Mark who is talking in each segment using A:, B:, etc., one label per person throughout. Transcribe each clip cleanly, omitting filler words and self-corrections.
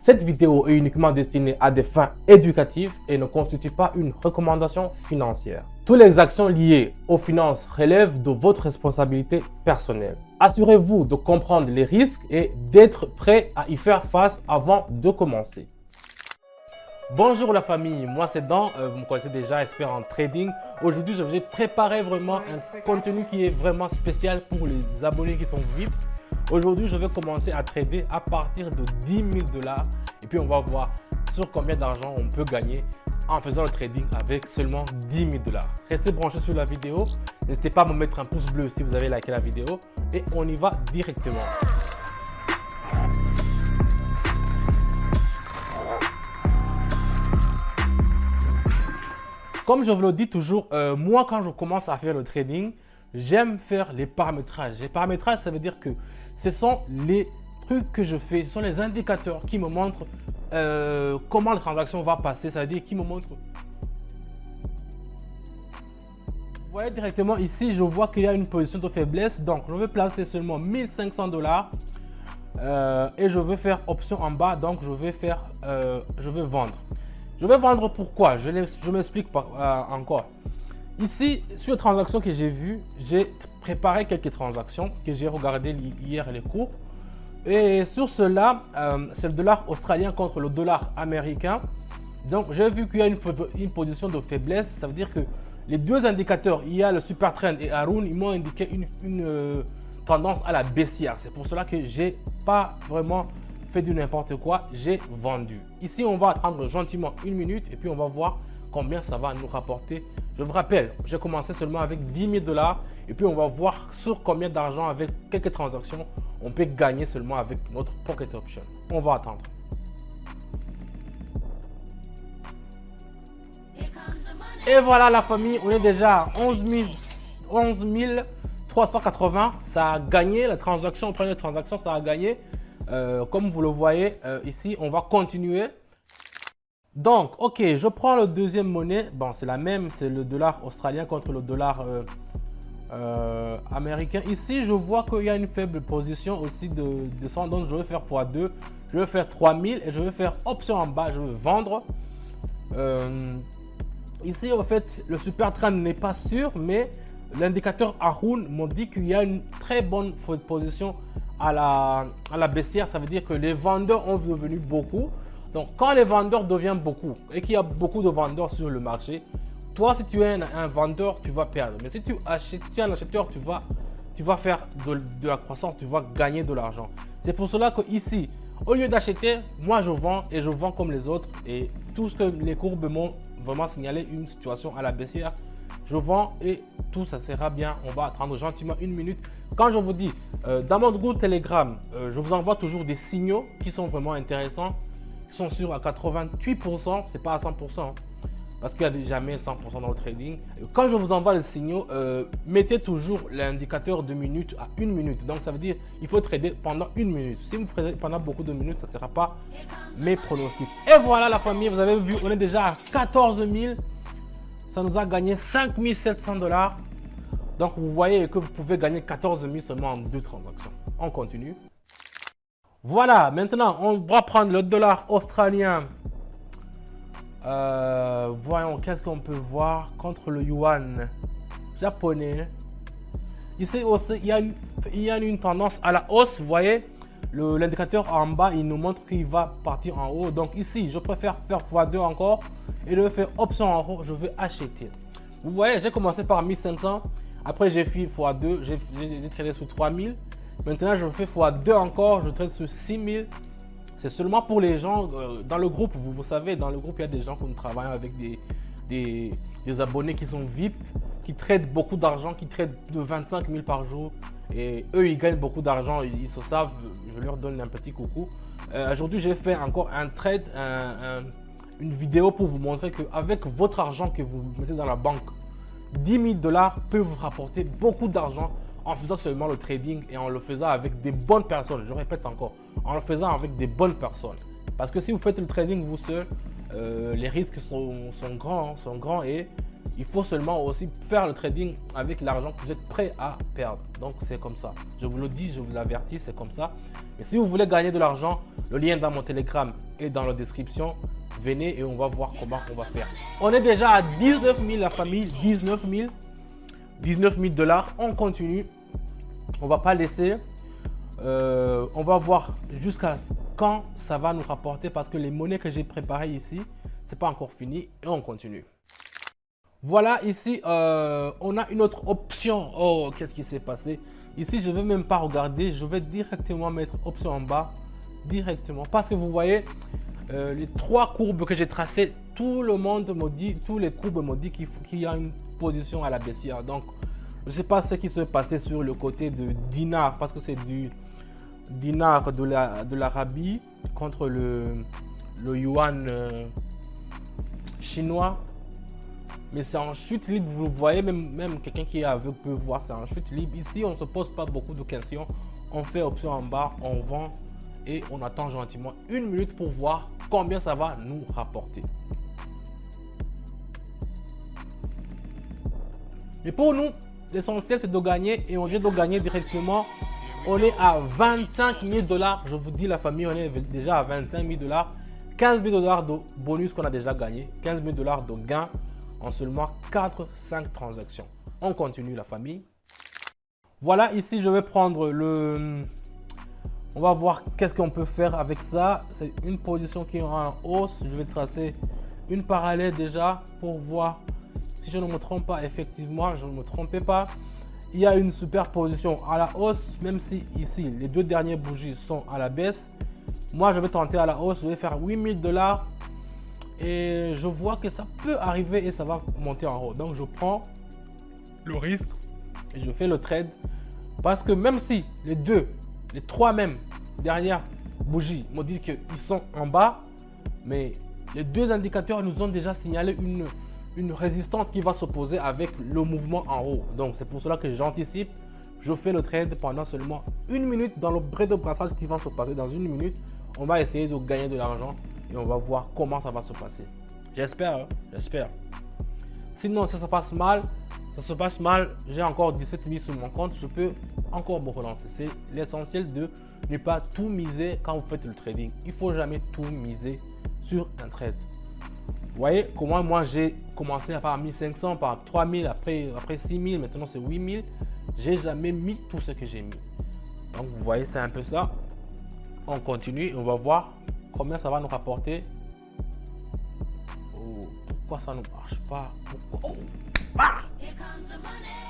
A: Cette vidéo est uniquement destinée à des fins éducatives et ne constitue pas une recommandation financière. Toutes les actions liées aux finances relèvent de votre responsabilité personnelle. Assurez-vous de comprendre les risques et d'être prêt à y faire face avant de commencer. Bonjour la famille, moi c'est Dan, vous me connaissez déjà, expert en trading. Aujourd'hui, je vais préparer vraiment un contenu qui est vraiment spécial pour les abonnés qui sont VIP. Aujourd'hui, je vais commencer à trader à partir de 10 000 $ et puis on va voir sur combien d'argent on peut gagner en faisant le trading avec seulement 10 000 $. Restez branchés sur la vidéo, n'hésitez pas à me mettre un pouce bleu si vous avez liké la vidéo et on y va directement. Comme je vous le dis toujours, moi quand je commence à faire le trading, j'aime faire les paramétrages. Les paramétrages, ça veut dire que ce sont les trucs que je fais, ce sont les indicateurs qui me montrent comment la transaction va passer, ça veut dire qui me montrent. Vous voyez directement ici, je vois qu'il y a une position de faiblesse, donc je vais placer seulement 1500 $ et je vais faire option en bas, donc je vais vendre. Je vais vendre pourquoi? Je m'explique encore. Ici, sur les transactions que j'ai vues, j'ai préparé quelques transactions que j'ai regardées hier les cours. Et sur cela, c'est le dollar australien contre le dollar américain. Donc, j'ai vu qu'il y a une position de faiblesse. Ça veut dire que les deux indicateurs, il y a le Super Trend et Haroon, ils m'ont indiqué une tendance à la baissière. C'est pour cela que j'ai pas vraiment fait du n'importe quoi, j'ai vendu. Ici, on va attendre gentiment une minute et puis on va voir combien ça va nous rapporter. Je vous rappelle, j'ai commencé seulement avec 10 000 $ et puis on va voir sur combien d'argent avec quelques transactions on peut gagner seulement avec notre Pocket Option. On va attendre. Et voilà la famille, on est déjà à 11 380. Ça a gagné la transaction, première transaction, ça a gagné. Comme vous le voyez ici, on va continuer. Donc, ok, je prends le deuxième monnaie. Bon, c'est la même, c'est le dollar australien contre le dollar américain. Ici, je vois qu'il y a une faible position aussi de 100. Donc, je vais faire x2. Je vais faire 3000 et je vais faire option en bas. Je vais vendre. Ici, en fait, le super trend n'est pas sûr, mais l'indicateur Haroon me dit qu'il y a une très bonne position à la baissière. Ça veut dire que les vendeurs ont devenu beaucoup. Donc, quand les vendeurs deviennent beaucoup et qu'il y a beaucoup de vendeurs sur le marché, toi, si tu es un vendeur, tu vas perdre. Mais si tu es un acheteur, tu vas faire de la croissance, tu vas gagner de l'argent. C'est pour cela que ici, au lieu d'acheter, moi, je vends et je vends comme les autres. Et tout ce que les courbes m'ont vraiment signalé, une situation à la baissière, je vends et tout ça sera bien. On va attendre gentiment une minute. Quand je vous dis, dans mon groupe Telegram, je vous envoie toujours des signaux qui sont vraiment intéressants. Qui sont sûrs à 88%, c'est pas à 100%, hein, parce qu'il n'y a jamais 100% dans le trading. Quand je vous envoie les signaux, mettez toujours l'indicateur de minutes à 1 minute. Donc ça veut dire qu'il faut trader pendant 1 minute. Si vous tradez pendant beaucoup de minutes, ça ne sera pas mes pronostics. Et voilà la famille, vous avez vu, on est déjà à 14 000. Ça nous a gagné 5 700 $. Donc vous voyez que vous pouvez gagner 14 000 seulement en 2 transactions. On continue. Voilà, maintenant on va prendre le dollar australien. Voyons, qu'est-ce qu'on peut voir contre le yuan japonais. Ici aussi, il y a une tendance à la hausse. Vous voyez, l'indicateur en bas, il nous montre qu'il va partir en haut. Donc ici, je préfère faire x2 encore et je vais faire option en haut. Je vais acheter. Vous voyez, j'ai commencé par 1500. Après, j'ai fait x2. J'ai tradé sur 3000. Maintenant, je fais x2 encore, je trade sur 6000. C'est seulement pour les gens dans le groupe. Vous savez, dans le groupe, il y a des gens qui travaillent avec des abonnés qui sont VIP, qui tradent beaucoup d'argent, qui tradent de 25 000 par jour. Et eux, ils gagnent beaucoup d'argent, ils se savent. Je leur donne un petit coucou. Aujourd'hui, j'ai fait encore un trade, une vidéo pour vous montrer qu'avec votre argent que vous mettez dans la banque, 10 000 $ peut vous rapporter beaucoup d'argent en faisant seulement le trading et en le faisant avec des bonnes personnes. Je répète encore, en le faisant avec des bonnes personnes. Parce que si vous faites le trading vous seul, les risques sont grands et Il faut seulement aussi faire le trading avec l'argent que vous êtes prêt à perdre. Donc, c'est comme ça. Je vous le dis, je vous l'avertis, c'est comme ça. Et si vous voulez gagner de l'argent, le lien dans mon Telegram est dans la description. Venez et on va voir comment on va faire. On est déjà à 19 000 la famille, 19 000 $. On continue. On va pas laisser. On va voir jusqu'à quand ça va nous rapporter parce que les monnaies que j'ai préparées ici, c'est pas encore fini et on continue. Voilà, ici, on a une autre option. Oh, qu'est-ce qui s'est passé? Ici, je ne vais même pas regarder. Je vais directement mettre option en bas. Directement. Parce que vous voyez, les 3 courbes que j'ai tracées, tout le monde me dit, tous les courbes me disent qu'il y a une position à la baissière. Donc, je ne sais pas ce qui se passait sur le côté de dinar. Parce que c'est du dinar de l'Arabie contre le yuan chinois. Mais c'est en chute libre, vous voyez, même quelqu'un qui est aveugle peut voir, c'est en chute libre. Ici, on ne se pose pas beaucoup de questions. On fait option en bas, on vend et on attend gentiment 1 minute pour voir combien ça va nous rapporter. Mais pour nous, l'essentiel c'est de gagner et on vient de gagner directement. On est à 25 000 $. Je vous dis la famille, on est déjà à 25 000 $. 15 000 $ de bonus qu'on a déjà gagné. 15 000 $ de gains en seulement 4-5 transactions. On continue la famille. Voilà, ici je vais prendre le... On va voir qu'est-ce qu'on peut faire avec ça. C'est une position qui est en hausse. Je vais tracer une parallèle déjà pour voir si je ne me trompe pas. Effectivement, je ne me trompais pas. Il y a une superposition à la hausse, même si ici les 2 dernières bougies sont à la baisse. Moi, je vais tenter à la hausse. Je vais faire 8 000 $. Et je vois que ça peut arriver et ça va monter en haut. Donc, je prends le risque et je fais le trade. Parce que même si les 3 même dernières bougies me disent qu'ils sont en bas, mais les 2 indicateurs nous ont déjà signalé une résistance qui va s'opposer avec le mouvement en haut. Donc, c'est pour cela que j'anticipe. Je fais le trade pendant seulement 1 minute dans le break de brassage qui va se passer dans 1 minute. On va essayer de gagner de l'argent. Et on va voir comment ça va se passer. J'espère, hein? J'espère. Sinon, si ça se passe mal, j'ai encore 17 000 sur mon compte, je peux encore me relancer. C'est l'essentiel de ne pas tout miser quand vous faites le trading. Il ne faut jamais tout miser sur un trade. Vous voyez comment moi j'ai commencé par 1500, par 3000, après 6000, maintenant c'est 8000. J'ai jamais mis tout ce que j'ai mis. Donc vous voyez, c'est un peu ça. On continue et on va voir combien ça va nous rapporter. Oh, pourquoi ça ne marche pas? Pourquoi? Oh. Ah,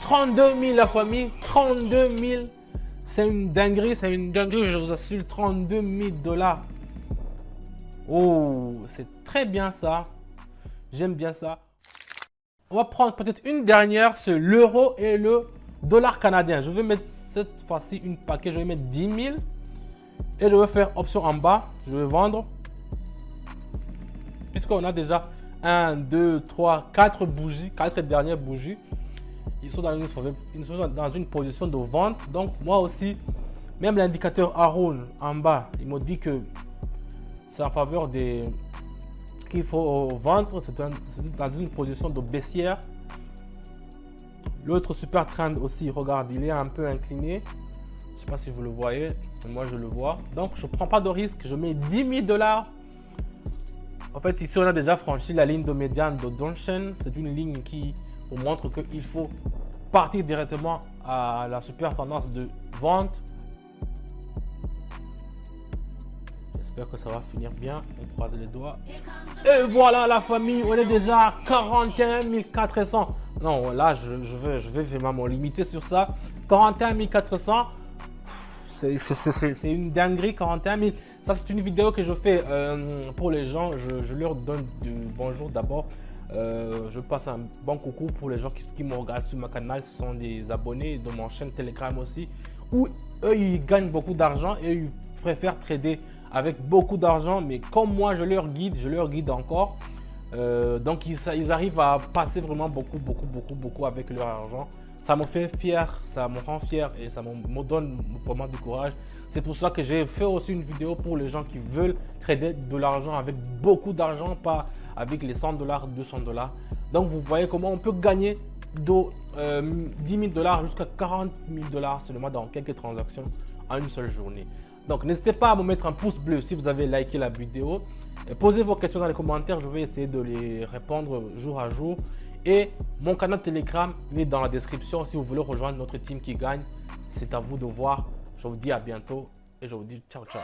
A: 32 000 la famille, 32 000. C'est une dinguerie, je vous assure, 32 000 $. Oh, c'est très bien ça. J'aime bien ça. On va prendre peut-être une dernière, c'est l'euro et le dollar canadien. Je vais mettre cette fois-ci une paquet, je vais mettre 10 000. Et je vais faire option en bas, je vais vendre. Puisqu'on a déjà 1, 2, 3, 4 bougies, 4 dernières bougies. Ils sont dans une position de vente. Donc moi aussi, même l'indicateur Haroun en bas, il me dit que c'est en faveur des... qu'il faut vendre. C'est dans une position de baissière. L'autre super trend aussi, regarde, il est un peu incliné. Je ne sais pas si vous le voyez, moi je le vois. Donc je ne prends pas de risque, je mets 10 000 $. En fait, ici on a déjà franchi la ligne de médiane de Donchen. C'est une ligne qui vous montre qu'il faut partir directement à la super tendance de vente. J'espère que ça va finir bien, on croise les doigts. Et voilà la famille, on est déjà à 41 400. Non, là je vais vraiment me limiter sur ça. 41 400. C'est une dinguerie, 41 000. Ça, c'est une vidéo que je fais pour les gens. Je leur donne du bonjour d'abord. Je passe un bon coucou pour les gens qui me regardent sur ma canal. Ce sont des abonnés de mon chaîne Telegram aussi. Où eux, ils gagnent beaucoup d'argent et ils préfèrent trader avec beaucoup d'argent. Mais comme moi, je leur guide encore. Donc, ils arrivent à passer vraiment beaucoup avec leur argent. Ça me fait fier, ça me rend fier et ça me donne vraiment du courage. C'est pour ça que j'ai fait aussi une vidéo pour les gens qui veulent trader de l'argent avec beaucoup d'argent, pas avec les $100, $200. Donc vous voyez comment on peut gagner de 10 000 $ jusqu'à 40 000 $ seulement dans quelques transactions en une seule journée. Donc n'hésitez pas à me mettre un pouce bleu si vous avez liké la vidéo. Posez vos questions dans les commentaires, je vais essayer de les répondre jour à jour. Et mon canal Telegram est dans la description si vous voulez rejoindre notre team qui gagne. C'est à vous de voir. Je vous dis à bientôt et je vous dis ciao ciao.